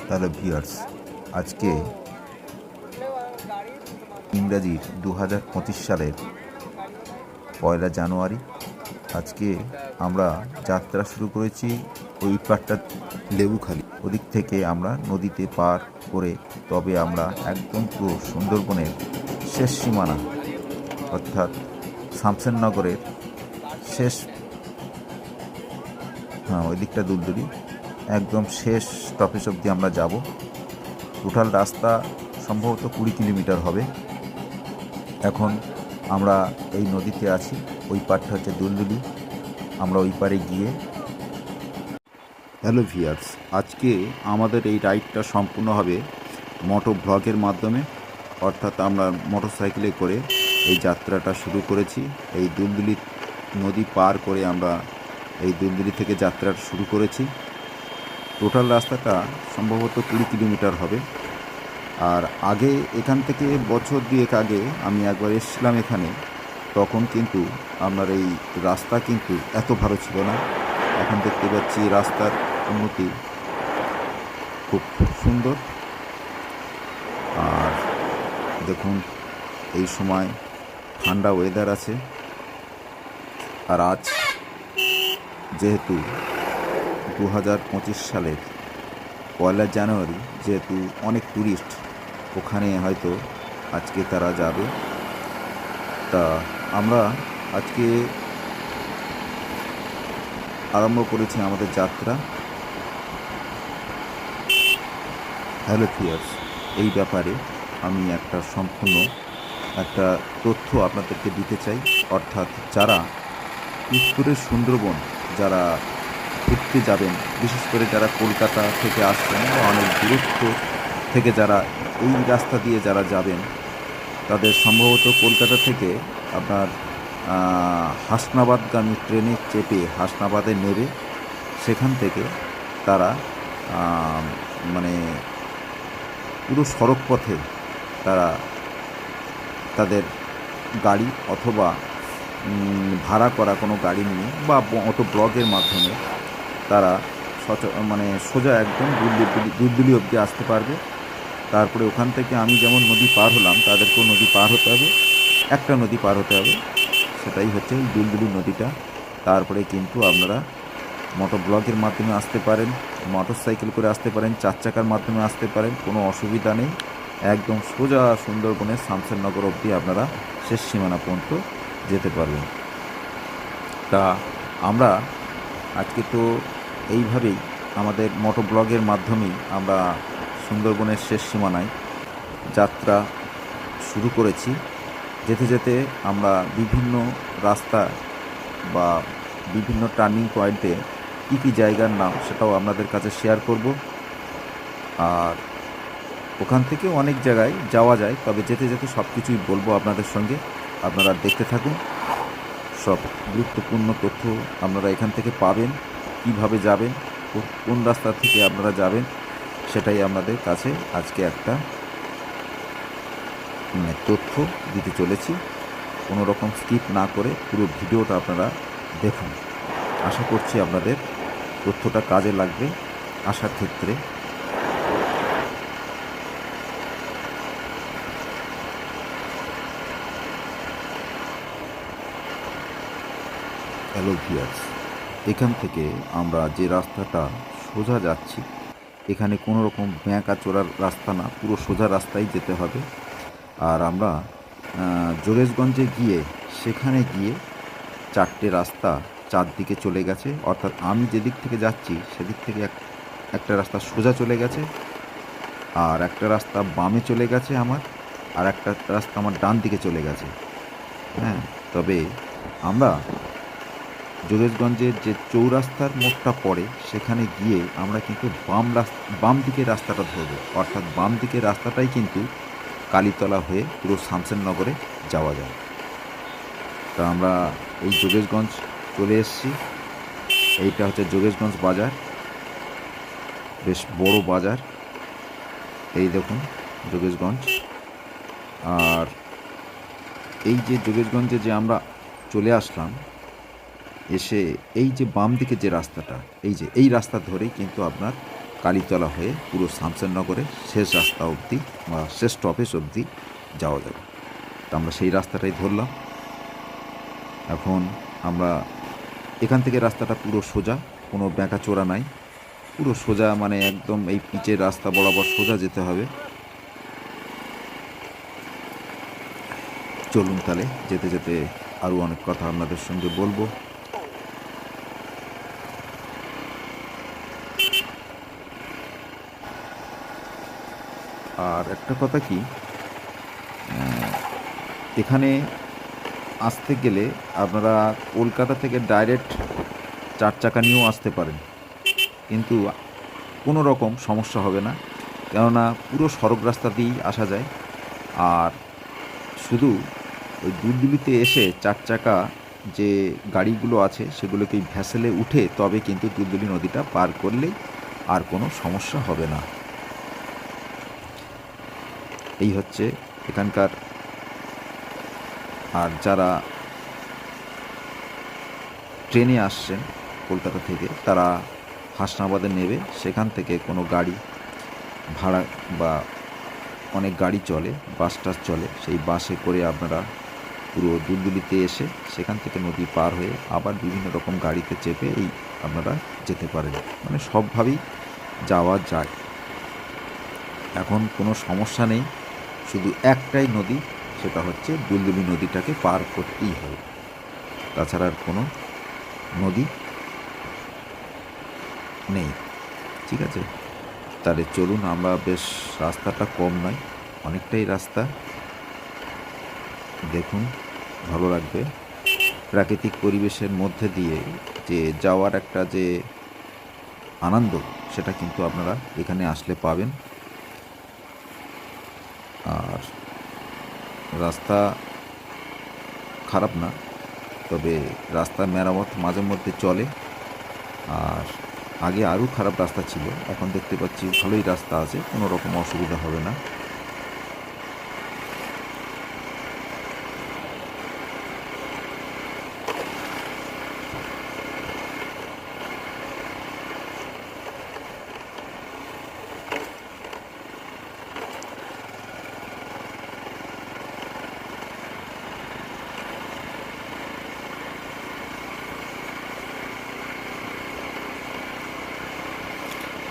Hello viewers, আজকে ইংরাজির 2025 সালের 1 জানুয়ারি। আজকে আমরা যাত্রা শুরু করেছি ওই পাটটা লেবুখালী, ওদিক থেকে আমরা নদীতে পার করে তবে আমরা একদম পুরো সুন্দরবনের শেষ সীমানা অর্থাৎ শামসেরনগরের শেষ, ওই দিকটা দুলদুলি, একদম শেষ স্টপেজ অবধি আমরা যাব। টোটাল রাস্তা সম্ভবত 20 কিলোমিটার হবে। এখন আমরা এই নদীতে আছি, ওই পারটা হচ্ছে দুলদুলি। আমরা ওই পারে গিয়ে হ্যালো ভিউয়ার্স, আজকে আমাদের এই রাইডটা সম্পূর্ণ হবে মোটো ব্লগের মাধ্যমে, অর্থাৎ আমরা মোটর সাইকেলে করে এই যাত্রাটা শুরু করেছি। এই দুলদুলি নদী পার করে আমরা এই দুলদুলি থেকে যাত্রাটা শুরু করেছি। টোটাল রাস্তাটা সম্ভবত 20 কিলোমিটার হবে। আর আগে এখান থেকে বছর 2 আগে আমি একবার এসেছিলাম এখানে, তখন কিন্তু আপনার এই রাস্তা কিন্তু এত ভালো ছিল না। এখন দেখতে পাচ্ছি রাস্তার উন্নতি খুব সুন্দর। আর দেখুন, এই সময় ঠান্ডা ওয়েদার আছে। আর আজ যেহেতু 2025 সালের 1 জানুয়ারি, যেহেতু অনেক ট্যুরিস্ট ওখানে হয়তো আজকে তারা যাবে, তা আমরা আজকে আরম্ভ করেছি আমাদের যাত্রা। হ্যালো ভিউয়ার্স, এই ব্যাপারে আমি একটা সম্পূর্ণ একটা তথ্য আপনাদেরকে দিতে চাই। অর্থাৎ যারা উত্তরের সুন্দরবন যারা ঘুরতে যাবেন, বিশেষ করে যারা কলকাতা থেকে আসবেন বা অনেক দূরত্ব থেকে যারা এই রাস্তা দিয়ে যারা যাবেন, তাদের সম্ভবত কলকাতা থেকে আপনার হাসনাবাদগামী ট্রেনে চেপে হাসনাবাদে নেবে। সেখান থেকে তারা মানে পুরো সড়ক পথে তারা তাদের গাড়ি অথবা ভাড়া করা কোনো গাড়ি নিয়ে বা অটো ব্লগের মাধ্যমে তারা সোজা একদম দুলদুলি অবধি আসতে পারবে। তারপরে ওখান থেকে আমি যেমন নদী পার হলাম, তাদেরকেও নদী পার হতে হবে, একটা নদী পার হতে হবে, সেটাই হচ্ছে এই দুলদুলি নদীটা। তারপরে কিন্তু আপনারা মোটর ব্লগের মাধ্যমে আসতে পারেন, মোটর সাইকেল করে আসতে পারেন, 4 চাকার মাধ্যমে আসতে পারেন, কোনো অসুবিধা নেই। একদম সোজা সুন্দরবনের শামসেরনগর অবধি আপনারা শেষ সীমানা পর্যন্ত যেতে পারবেন। তা আমরা আজকে তো এইভাবেই আমাদের মোটো ব্লগের মাধ্যমেই আমরা সুন্দরবনের শেষ সীমানায় যাত্রা শুরু করেছি। যেতে যেতে আমরা বিভিন্ন রাস্তা বা বিভিন্ন টার্নিং পয়েন্টে কী কী জায়গার নাম সেটাও আপনাদের কাছে শেয়ার করব। আর ওখান থেকে অনেক জায়গায় যাওয়া যায়, তবে যেতে যেতে সব কিছুই বলবো আপনাদের সঙ্গে। আপনারা দেখতে থাকুন, সব গুরুত্বপূর্ণ তথ্য আপনারা এখান থেকে পাবেন। কিভাবে যাবেন, কোন রাস্তা থেকে আপনারা যাবেন, সেটাই আপনাদের কাছে আজকে একটা তথ্য দিতে চলেছি। কোনো রকম স্কিপ না করে পুরো ভিডিওটা আপনারা দেখুন। আশা করছি আপনাদের তথ্যটা কাজে লাগবে আসার ক্ষেত্রে। হ্যালো ভিউয়ার্স, এখান থেকে আমরা যে রাস্তাটা সোজা যাচ্ছি, এখানে কোনো রকম ব্যাঁকা চোরার রাস্তা না, পুরো সোজা রাস্তায় যেতে হবে। আর আমরা যোগেশগঞ্জে গিয়ে সেখানে গিয়ে 4টে রাস্তা চারদিকে চলে গেছে। অর্থাৎ আমি যেদিক থেকে যাচ্ছি সেদিক থেকে একটা রাস্তা সোজা চলে গেছে, আর একটা রাস্তা বামে চলে গেছে আমার, আর একটা রাস্তা আমার ডান দিকে চলে গেছে। হ্যাঁ, তবে আমরা যোগেশগঞ্জের যে চৌরাস্তার মোড়টা পড়ে সেখানে গিয়ে আমরা কিন্তু বাম দিকের রাস্তাটা ধরব। অর্থাৎ বাম দিকের রাস্তাটাই কিন্তু কালীতলা হয়ে পুরো শামসেরনগরে যাওয়া যায়। তা আমরা এই যোগেশগঞ্জ চলে এসেছি। এইটা হচ্ছে যোগেশগঞ্জ বাজার, বেশ বড় বাজার। এই দেখুন যোগেশগঞ্জ। আর এই যে যোগেশগঞ্জে যে আমরা চলে আসলাম, এসে এই যে বাম দিকে যে রাস্তাটা, এই যে এই রাস্তা ধরেই কিন্তু আপনার কালীতলা হয়ে পুরো শামসেরনগরের শেষ রাস্তা অবধি বা শেষ স্টপেজ অবধি যাওয়া যাবে। তো আমরা সেই রাস্তাটাই ধরলাম। এখন আমরা এখান থেকে রাস্তাটা পুরো সোজা, কোনো ব্যাঁকা চোরা নাই, পুরো সোজা, মানে একদম এই পিচের রাস্তা বরাবর সোজা যেতে হবে। চলুন তাহলে যেতে যেতে আরও অনেক কথা আপনাদের সঙ্গে বলবো। আর একটা কথা কি, এখানে আসতে গেলে আপনারা কলকাতা থেকে ডাইরেক্ট 4 চাকা নিয়েও আসতে পারেন, কিন্তু কোনো রকম সমস্যা হবে না, কেননা পুরো সড়ক রাস্তা দিয়েই আসা যায়। আর শুধু ওই দুলদুলিতে এসে 4 চাকা যে গাড়িগুলো আছে সেগুলোকে ভ্যাসেলে উঠে তবে কিন্তু দুলদুলি নদীটা পার করলেই আর কোনো সমস্যা হবে না। এই হচ্ছে এখানকার। আর যারা ট্রেনে আসছেন কলকাতা থেকে, তারা হাসনাবাদে নেবে, সেখান থেকে কোনো গাড়ি ভাড়া বা অনেক গাড়ি চলে, বাস টাস চলে, সেই বাসে করে আপনারা পুরো দুলদুলিতে এসে সেখান থেকে নদী পার হয়ে আবার বিভিন্ন রকম গাড়িতে চেপে আপনারা যেতে পারেন, মানে সবভাবেই যাওয়া যায়। এখন কোনো সমস্যা নেই, শুধু একটাই নদী, সেটা হচ্ছে দুলদুলি নদীটাকে পার করতেই হবে, তাছাড়া আর কোনো নদী নেই। ঠিক আছে, তাহলে চলুন, আমরা বেশ, রাস্তাটা কম নয়, অনেকটাই রাস্তা, দেখুন ভালো লাগবে। প্রাকৃতিক পরিবেশের মধ্যে দিয়ে যে যাওয়ার একটা যে আনন্দ, সেটা কিন্তু আপনারা এখানে আসলে পাবেন। আর রাস্তা খারাপ না, তবে রাস্তা মেরামত মাঝে মধ্যে চলে। আর আগে আরও খারাপ রাস্তা ছিল, এখন দেখতে পাচ্ছি ভালোই রাস্তা আছে, কোনো রকম অসুবিধা হবে না।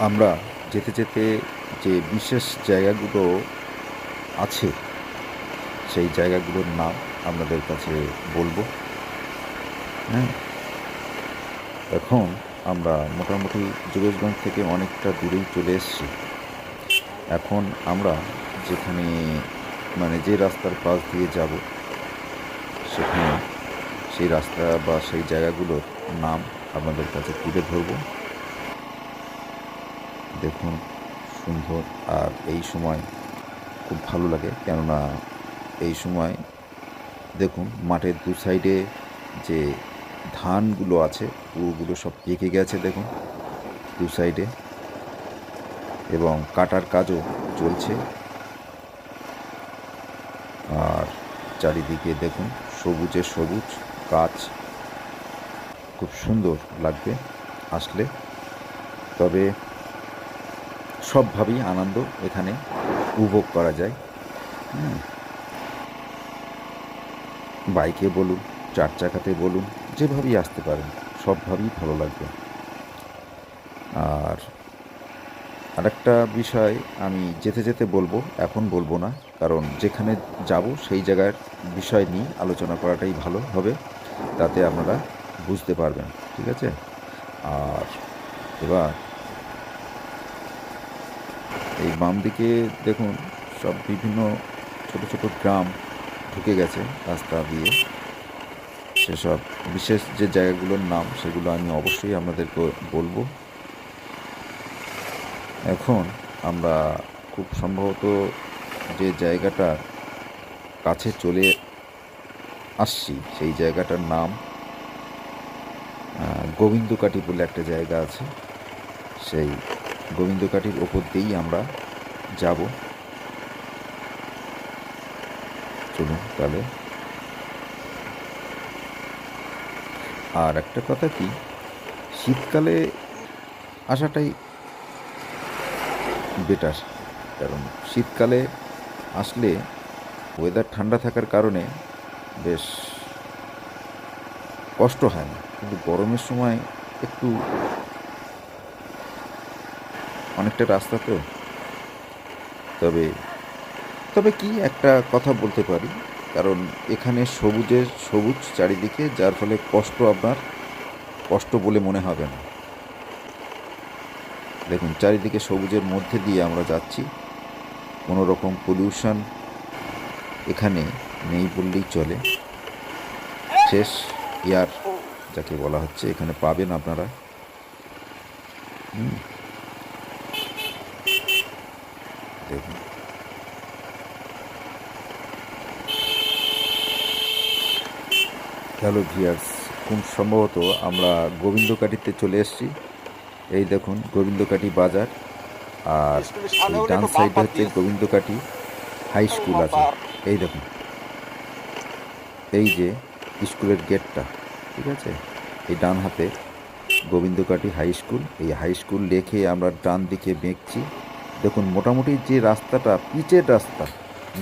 আমরা যেতে যেতে যে বিশেষ জায়গাগুলো আছে সেই জায়গাগুলোর নাম আপনাদের কাছে বলবো। হ্যাঁ, এখন আমরা মোটামুটি যোগেশগঞ্জ থেকে অনেকটা দূরেই চলে এসেছি। এখন আমরা যেখানে, মানে যে রাস্তার পাশ দিয়ে যাব, সেখানে সেই রাস্তা বা সেই জায়গাগুলোর নাম আপনাদের কাছে তুলে ধরব। দেখুন সুন্দর, আর এই সময় খুব ভালো লাগে, কেননা এই সময় দেখুন মাঠের দু সাইডে যে ধানগুলো আছে পুরোগুলো সব পেকে গেছে, দেখুন দু সাইডে, এবং কাটার কাজও চলছে। আর চারিদিকে দেখুন সবুজে সবুজ গাছ, খুব সুন্দর লাগবে আসলে। তবে সবভাবেই আনন্দ এখানে উপভোগ করা যায়। বাইকে বলুন, 4 চাকাতে বলুন, যেভাবেই আসতে পারেন, সবভাবেই ভালো লাগবে। আর আরেকটা বিষয় আমি যেতে যেতে বলবো, এখন বলবো না, কারণ যেখানে যাব সেই জায়গার বিষয় নিয়ে আলোচনা করাটাই ভালো হবে, তাতে আপনারা বুঝতে পারবেন। ঠিক আছে, আর এবার এই বাম দিকে দেখুন সব বিভিন্ন ছোট ছোট গ্রাম ঢুকে গেছে রাস্তা দিয়ে। সেসব বিশেষ যে জায়গাগুলোর নাম সেগুলো আমি অবশ্যই আপনাদেরকে বলবো। এখন আমরা খুব সম্ভবত যে জায়গাটার কাছে চলে আসছি সেই জায়গাটার নাম গোবিন্দকাটি বলে একটা জায়গা আছে, সেই গোবিন্দকাটির ওপর দিয়েই আমরা যাব। চলুন তাহলে। আর একটা কথা কি, শীতকালে আসাটাই বেটার। কারণ শীতকালে আসলে ওয়েদার ঠান্ডা থাকার কারণে বেশ কষ্ট হয় না, কিন্তু গরমের সময় একটু অনেকটা রাস্তা তো। তবে তবে কি একটা কথা বলতে পারি, কারণ এখানে সবুজ চারিদিকে, যার ফলে আপনার কষ্ট বলে মনে হবে না। দেখুন চারিদিকে সবুজের মধ্যে দিয়ে আমরা যাচ্ছি, কোনো রকম পলিউশন এখানে নেই বললেই চলে। ফ্রেশ এয়ার যাকে বলা হচ্ছে এখানে পাবেন আপনারা। দেখুন হ্যালো ভিয়ার্স, খুব সম্ভবত আমরা গোবিন্দকাটিতে চলে এসেছি। এই দেখুন গোবিন্দকাটি বাজার, আর এই ডান সাইডে হচ্ছে গোবিন্দকাটি হাই স্কুল আছে। এই দেখুন, এই যে স্কুলের গেটটা, ঠিক আছে, এই ডান হাতে গোবিন্দকাটি হাই স্কুল। এই হাই স্কুল লেখে আমরা ডান দিকে বেঁকছি। দেখুন মোটামুটি যে রাস্তাটা পিচের রাস্তা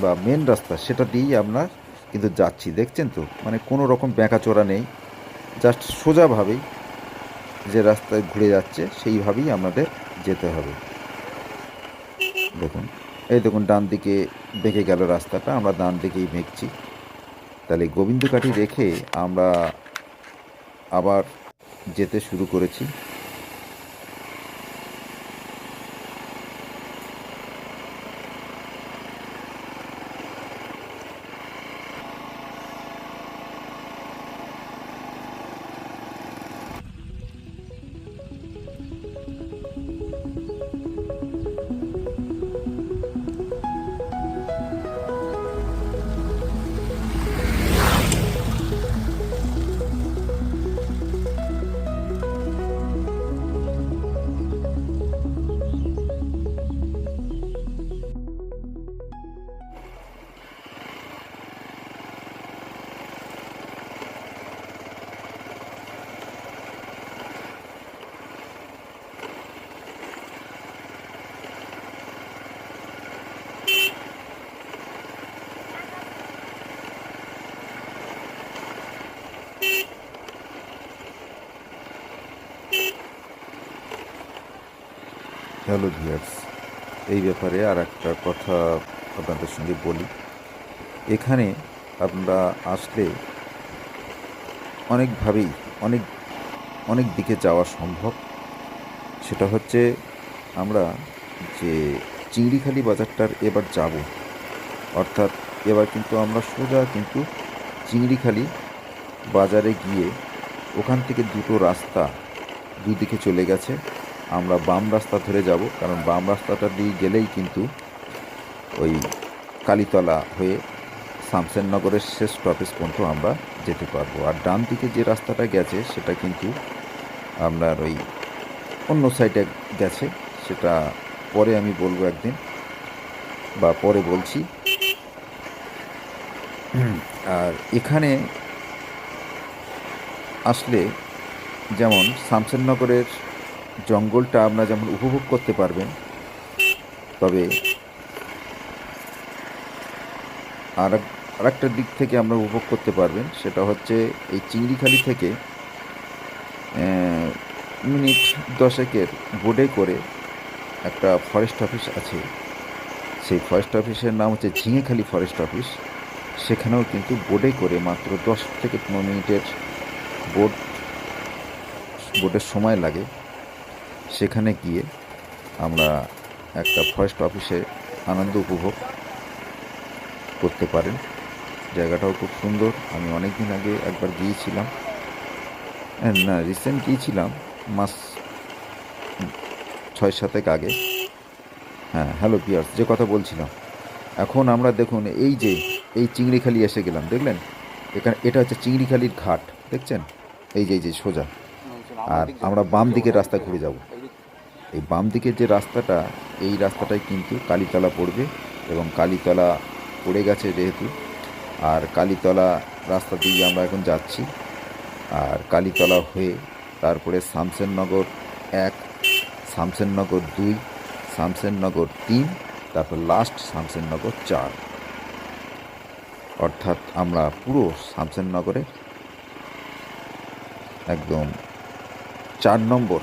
বা মেন রাস্তা, সেটা দিয়েই আমরা কিন্তু যাচ্ছি, দেখছেন তো, মানে কোনো রকম বেঁকাচোরা নেই, জাস্ট সোজাভাবেই যে রাস্তায় ঘুরে যাচ্ছে সেইভাবেই আমাদের যেতে হবে। দেখুন, এই দেখুন ডান দিকে বেঁকে গেল রাস্তাটা, আমরা ডান দিকেই বেঁকছি। তাহলে গোবিন্দকাঠি রেখে আমরা আবার যেতে শুরু করেছি। হ্যালো ভিউয়ার্স, এই ব্যাপারে আর একটা কথা আপনাদের সঙ্গে বলি। এখানে আপনারা আসলে অনেকভাবেই অনেক অনেক দিকে যাওয়া সম্ভব। সেটা হচ্ছে আমরা যে চিংড়িখালি বাজারটার এবার যাব, অর্থাৎ এবার কিন্তু আমরা সোজা কিন্তু চিংড়িখালি বাজারে গিয়ে ওখান থেকে দুটো রাস্তা দুদিকে চলে গেছে, আমরা বাম রাস্তা ধরে যাব, কারণ বাম রাস্তাটা দিয়ে গেলেই কিন্তু ওই কালীতলা হয়ে শামসেরনগরের শেষ স্টপেজ পর্যন্ত আমরা যেতে পারবো। আর ডান দিকে যে রাস্তাটা গেছে সেটা কিন্তু আপনার ওই অন্য সাইডে গেছে, সেটা পরে আমি বলবো একদিন, বা পরে বলছি। আর এখানে আসলে যেমন শামসেরনগরের জঙ্গলটা আপনারা যেমন উপভোগ করতে পারবেন, তবে আর একটা দিক থেকে আমরা উপভোগ করতে পারবেন, সেটা হচ্ছে এই চিংড়িখালি থেকে মিনিট 10 বোটে করে একটা ফরেস্ট অফিস আছে, সেই ফরেস্ট অফিসের নাম হচ্ছে ঝিঙেখালি ফরেস্ট অফিস। সেখানেও কিন্তু বোটে করে মাত্র 10 থেকে 15 মিনিটের বোটের সময় লাগে। সেখানে গিয়ে আমরা একটা ফরেস্ট অফিসে আনন্দ উপভোগ করতে পারেন। জায়গাটাও খুব সুন্দর। আমি অনেক দিন আগে একবার গিয়েছিলাম, না রিসেন্ট গিয়েছিলাম, মাস 6-7 আগে। হ্যাঁ হ্যালো পিয়ার্স, যে কথা বলছিলাম, এখন আমরা দেখুন এই চিংড়িখালি এসে গেলাম, দেখলেন? এটা হচ্ছে চিংড়িখালির ঘাট, দেখছেন? এই যে সোজা। আর আমরা বাম দিকের রাস্তা ঘুরে যাব। এই বাম দিকের যে রাস্তাটা, এই রাস্তাটাই কিন্তু কালীতলা পড়বে, এবং কালীতলা পড়ে গেছে যেহেতু, আর কালীতলা রাস্তা দিয়ে আমরা এখন যাচ্ছি। আর কালীতলা হয়ে তারপরে শামসেরনগর 1, শামসেরনগর 2, শামসেরনগর 3, তারপর লাস্ট শামসেরনগর 4। অর্থাৎ আমরা পুরো শামসেরনগরে একদম 4 নম্বর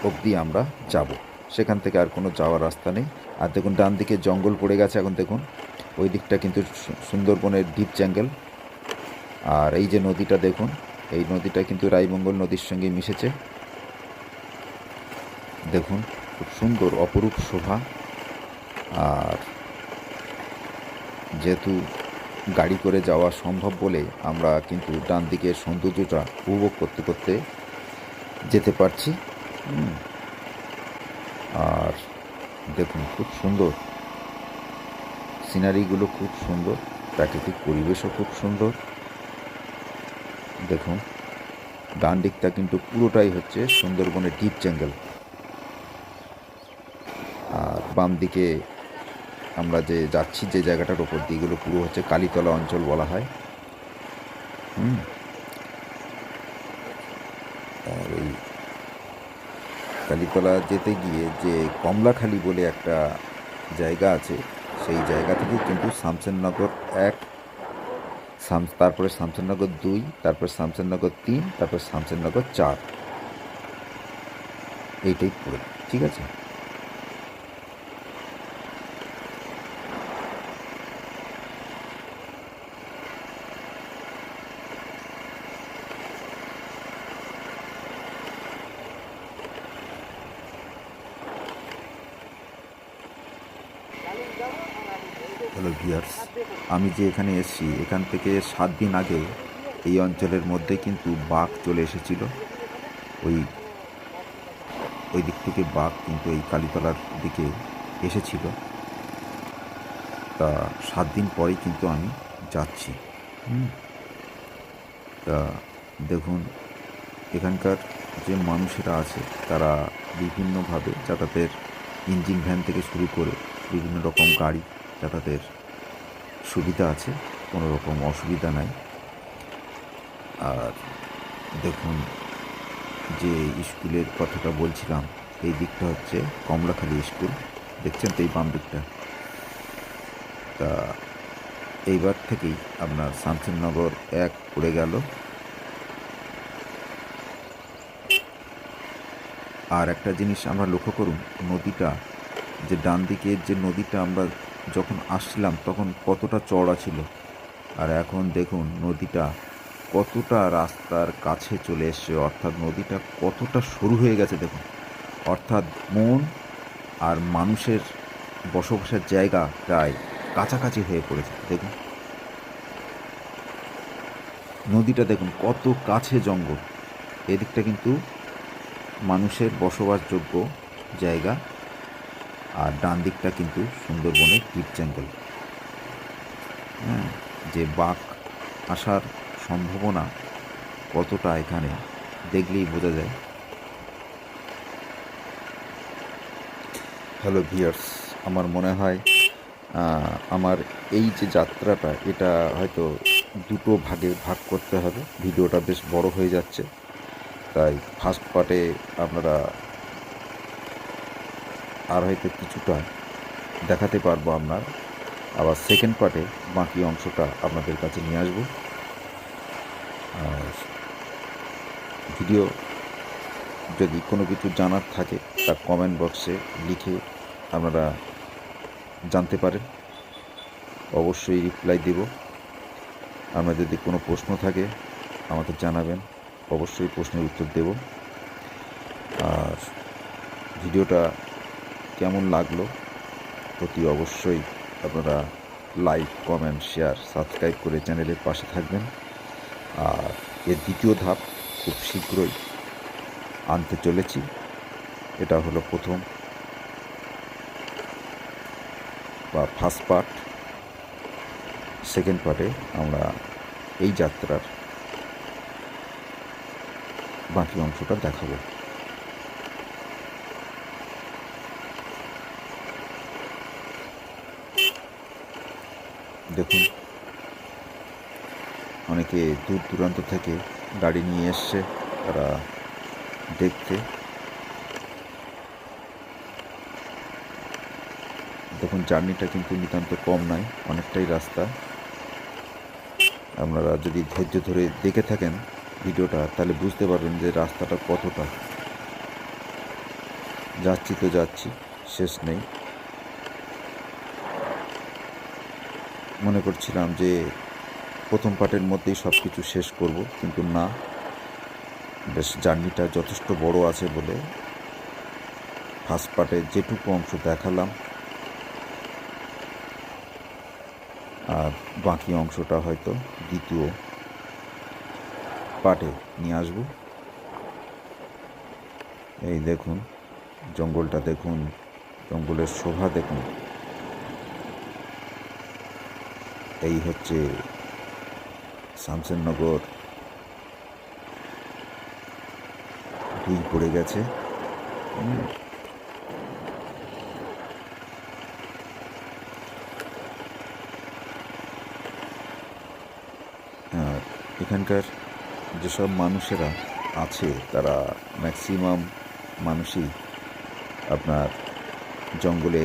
অবধি আমরা যাব। সেখান থেকে আর কোনো যাওয়ার রাস্তা নেই। আর দেখুন ডান দিকে জঙ্গল পড়ে গেছে এখন দেখুন, ওই দিকটা কিন্তু সুন্দরবনের ডিপ জঙ্গল। আর এই যে নদীটা দেখুন, এই নদীটা কিন্তু রায়মঙ্গল নদীর সঙ্গে মিশেছে। দেখুন খুব সুন্দর অপরূপ শোভা। আর যেহেতু গাড়ি করে যাওয়া সম্ভব বলে আমরা কিন্তু ডান দিকের সৌন্দর্যটা উপভোগ করতে করতে যেতে পারছি। আর দেখুন খুব সুন্দর সিনারিগুলো, খুব সুন্দর প্রাকৃতিক পরিবেশও খুব সুন্দর। দেখুন ডান দিকটা কিন্তু পুরোটাই হচ্ছে সুন্দরবনের ডিপ জঙ্গল। আর বাম দিকে আমরা যে যাচ্ছি যে জায়গাটার ওপর দিয়ে, এগুলো পুরো হচ্ছে কালীতলা অঞ্চল বলা হয়। আর এই কালীতলা যেতে গিয়ে যে কমলাখালি বলে একটা জায়গা আছে, সেই জায়গা থেকে কিন্তু শামসেরনগর 1, তারপরে শামসেরনগর 2, তারপর শামসেরনগর 3, তারপর শামসেরনগর 4, এইটাই পড়ে। ঠিক আছে। হ্যালো ভিউয়ার্স, আমি যে এখানে এসেছি, এখান থেকে 7 দিন আগে এই অঞ্চলের মধ্যে কিন্তু বাঘ চলে এসেছিল। ওই দিক থেকে বাঘ কিন্তু এই কালীতলার দিকে এসেছিল। তা 7 দিন পরেই কিন্তু আমি যাচ্ছি। তা দেখুন এখানকার যে মানুষেরা আছে তারা বিভিন্নভাবে যাতায়াতের, ইঞ্জিন ভ্যান থেকে শুরু করে বিভিন্ন রকম গাড়ি যাতায়াতের সুবিধা আছে, কোনো রকম অসুবিধা নাই। আর দেখুন যে স্কুলের কথাটা বলছিলাম, এই দিকটা হচ্ছে কমলাখালি স্কুল, দেখছেন তো এই বাম দিকটা। তা এইবার থেকেই আপনার শামসেরনগর 1 পড়ে গেল। আর একটা জিনিস আমরা লক্ষ্য করুন, নদীটা যে ডান দিকের যে নদীটা আমরা যখন আসছিলাম তখন কতটা চওড়া ছিল, আর এখন দেখুন নদীটা কতটা রাস্তার কাছে চলে এসছে, অর্থাৎ নদীটা কতটা সরু হয়ে গেছে দেখুন। অর্থাৎ মন আর মানুষের বসবাসের জায়গা প্রায় কাছাকাছি হয়ে পড়েছে। দেখুন নদীটা দেখুন কত কাছে জঙ্গল, এদিকটা কিন্তু মানুষের বসবাসযোগ্য জায়গা, আর ডান দিকটা কিন্তু সুন্দরবনের ডিপ জঙ্গল। যে বাঘ আসার সম্ভাবনা কতটা এখানে দেখলেই বোঝা যায়। হ্যালো ভিউয়ার্স, আমার মনে হয় আমার এই যে যাত্রাটা, এটা হয়তো 2 ভাগে ভাগ করতে হবে। ভিডিওটা বেশ বড় হয়ে যাচ্ছে, তাই ফার্স্ট পার্টে আপনারা আর হয়তো কিছুটা দেখাতে পারবো আপনার, আবার সেকেন্ড পার্টে বাকি অংশটা আপনাদের কাছে নিয়ে আসবো। আর ভিডিও যদি কোনো কিছু জানার থাকে তা কমেন্ট বক্সে লিখে আপনারা জানতে পারেন, অবশ্যই রিপ্লাই দেব। আপনার যদি কোনো প্রশ্ন থাকে আমাকে জানাবেন, অবশ্যই প্রশ্নের উত্তর দেব। আর ভিডিওটা কেমন লাগলো অতি অবশ্যই আপনারা লাইক, কমেন্ট, শেয়ার, সাবস্ক্রাইব করে চ্যানেলের পাশে থাকবেন। আর এর দ্বিতীয় ধাপ খুব শীঘ্রই আনতে চলেছি। এটা হলো প্রথম বা ফার্স্ট পার্ট। সেকেন্ড পার্টে আমরা এই যাত্রার বাকি অংশটা দেখাবো। দেখুন অনেকে দূর দূরান্ত থেকে গাড়ি নিয়ে এসছে তারা দেখতে। দেখুন জার্নিটা কিন্তু নিতান্ত কম নয়, অনেকটাই রাস্তা। আপনারা যদি ধৈর্য ধরে দেখে থাকেন ভিডিওটা তাহলে বুঝতে পারবেন যে রাস্তাটা কতটা। যাচ্ছি তো যাচ্ছি, শেষ নেই। মনে করছিলাম যে প্রথম পার্টের মধ্যেই সব কিছু শেষ করব, কিন্তু না, বেশ জার্নিটা যথেষ্ট বড় আছে বলে ফার্স্ট পার্টে যেটুকু অংশ দেখালাম আর বাকি অংশটা হয়তো দ্বিতীয় পার্টে নিয়ে আসব। এই দেখুন জঙ্গলটা, দেখুন জঙ্গলের শোভা দেখুন। এই হচ্ছে শামসেরনগর 2 পড়ে গেছে। আর এখানকার যেসব মানুষেরা আছে তারা ম্যাক্সিমাম মানুষই আপনার জঙ্গলে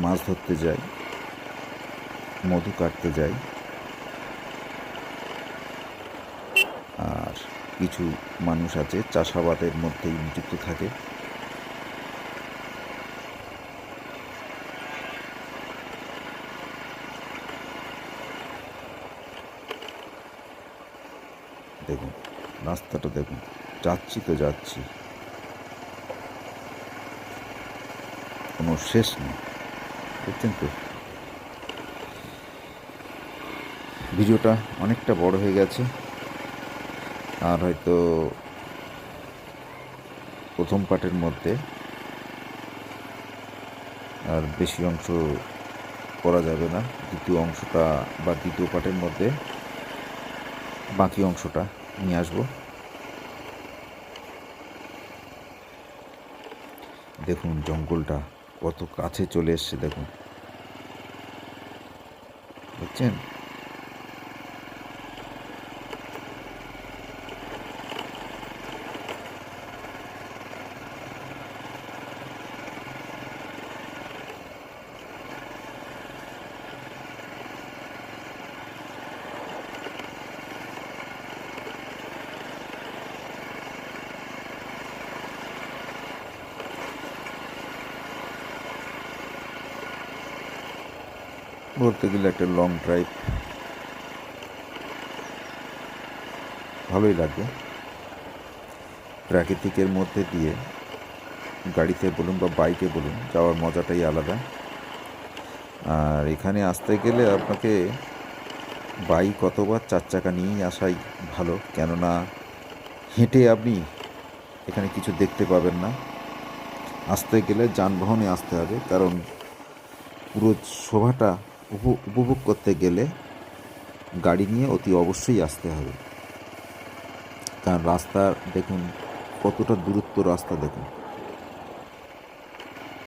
মাছ ধরতে যায়, মধু কাটতে যায়, আর কিছু মানুষ আছে চাষাবাদের মধ্যেই নিযুক্ত থাকে। দেখুন রাস্তাটা দেখুন, যাচ্ছি তো যাচ্ছি, কোনো শেষ নেই। বুঝছেন তো? ভিডিওটা অনেকটা বড় হয়ে গেছে, আর হয়তো প্রথম পার্টের মধ্যে আর বেশি অংশ করা যাবে না। দ্বিতীয় অংশটা বা দ্বিতীয় পার্টের মধ্যে বাকি অংশটা নিয়ে আসব। দেখুন জঙ্গলটা কত কাছে চলে এসছে, দেখুন, বুঝছেন? বলতে গেলে একটা লং ড্রাইভ ভালোই লাগবে। প্রাকৃতিকের মধ্যে দিয়ে গাড়িতে বলুন বা বাইকে বলুন যাওয়ার মজাটাই আলাদা। আর এখানে আসতে গেলে আপনাকে বাইক অথবা 4 চাকা নিয়েই আসাই ভালো, কেননা হেঁটে আপনি এখানে কিছু দেখতে পাবেন না। আসতে গেলে যানবাহনে আসতে হবে, কারণ পুরো শোভাটা উপভোগ করতে গেলে গাড়ি নিয়ে অতি অবশ্যই আসতে হবে। কারণ রাস্তা দেখুন কতটা দূরত্ব, রাস্তা দেখুন।